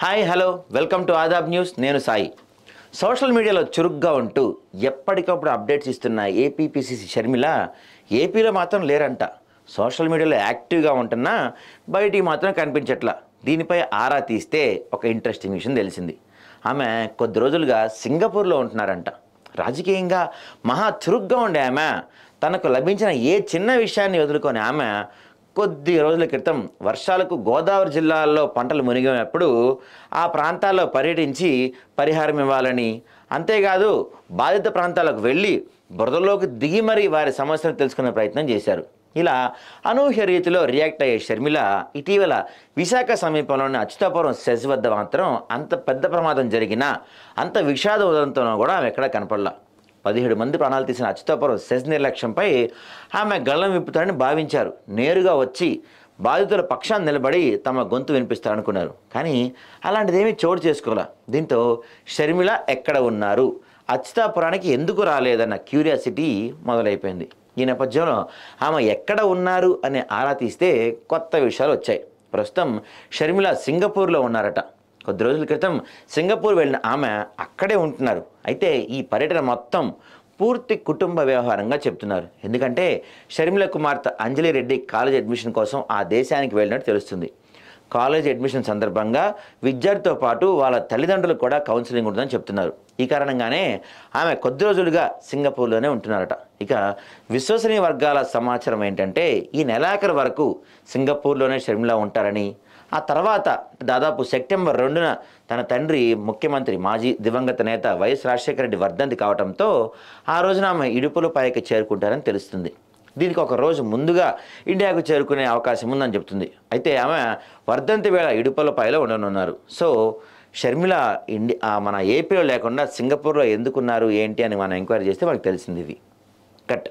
Hi hello welcome to Aadab news. నేను Sai. Social మీడియాలో చురుగ్గా ఉంటూ ఎప్పటికప్పుడు అప్డేట్స్ ఇస్తున్న ఏపీపీసీసీ షర్మిల ఏపీలో మాత్రం లేరంట. సోషల్ మీడియాలో యాక్టివ్గా ఉంటున్నా బయటికి మాత్రం కనిపించట్లా. దీనిపై ఆరా తీస్తే ఒక ఇంట్రెస్టింగ్ విషయం తెలిసింది. ఆమె కొద్ది రోజులుగా సింగపూర్లో ఉంటున్నారంట. రాజకీయంగా మహా చురుగ్గా ఉండే ఆమె తనకు లభించిన ఏ చిన్న విషయాన్ని వదులుకొని ఆమె కొద్ది రోజుల క్రితం వర్షాలకు గోదావరి జిల్లాల్లో పంటలు మునిగినప్పుడు ఆ ప్రాంతాల్లో పర్యటించి పరిహారం ఇవ్వాలని, అంతేకాదు బాధిత ప్రాంతాలకు వెళ్ళి బురదలోకి దిగి మరీ వారి సమస్యలు తెలుసుకునే ప్రయత్నం చేశారు. ఇలా అనూహ్య రీతిలో రియాక్ట్ అయ్యే షర్మిల ఇటీవల విశాఖ సమీపంలోని అచ్యుతాపురం సెజ్ వద్ద మాత్రం అంత పెద్ద ప్రమాదం జరిగినా అంత విషాద ఉదంతంలో కూడా ఆమె ఎక్కడా కనపడలా. 17 మంది ప్రాణాలు తీసిన అచ్యుతాపురం సెజ్ నిర్లక్ష్యంపై ఆమె గళం విప్పుతారని భావించారు. నేరుగా వచ్చి బాధితుల పక్షాన్ని నిలబడి తమ గొంతు వినిపిస్తారనుకున్నారు. కానీ అలాంటిదేమీ చోటు చేసుకోలే. దీంతో షర్మిల ఎక్కడ ఉన్నారు, అచ్యుతాపురానికి ఎందుకు రాలేదన్న క్యూరియాసిటీ మొదలైపోయింది. ఈ నేపథ్యంలో ఆమె ఎక్కడ ఉన్నారు అనే ఆరా తీస్తే కొత్త విషయాలు వచ్చాయి. ప్రస్తుతం షర్మిల సింగపూర్లో ఉన్నారట. కొద్ది రోజుల క్రితం సింగపూర్ వెళ్ళిన ఆమె అక్కడే ఉంటున్నారు. అయితే ఈ పర్యటన మొత్తం పూర్తి కుటుంబ వ్యవహారంగా చెప్తున్నారు. ఎందుకంటే షర్మిల కుమార్తె అంజలి రెడ్డి కాలేజ్ అడ్మిషన్ కోసం ఆ దేశానికి వెళ్ళినట్టు తెలుస్తుంది. కాలేజ్ అడ్మిషన్ సందర్భంగా విద్యార్థితో పాటు వాళ్ళ తల్లిదండ్రులకు కూడా కౌన్సిలింగ్ ఉంటుందని చెప్తున్నారు. ఈ కారణంగానే ఆమె కొద్ది రోజులుగా సింగపూర్లోనే ఉంటున్నారట. ఇక విశ్వసనీయ వర్గాల సమాచారం ఏంటంటే ఈ నెలాఖరు వరకు సింగపూర్లోనే షర్మిల ఉంటారని, ఆ తర్వాత దాదాపు సెప్టెంబర్ 2న తన తండ్రి ముఖ్యమంత్రి మాజీ దివంగత నేత వైఎస్ రాజశేఖర రెడ్డి వర్ధంతి కావడంతో ఆ రోజున ఆమె ఇడుపులపైకి చేరుకుంటారని తెలుస్తుంది. దీనికి ఒక రోజు ముందుగా ఇండియాకు చేరుకునే అవకాశం ఉందని చెప్తుంది. అయితే ఆమె వర్ధంతి వేళ ఇడుపులపైలో ఉండనున్నారు. సో షర్మిల మన ఏపీలో లేకుండా సింగపూర్లో ఎందుకున్నారు ఏంటి అని మనం ఎంక్వైరీ చేస్తే మనకు తెలిసింది. ఇది కట్.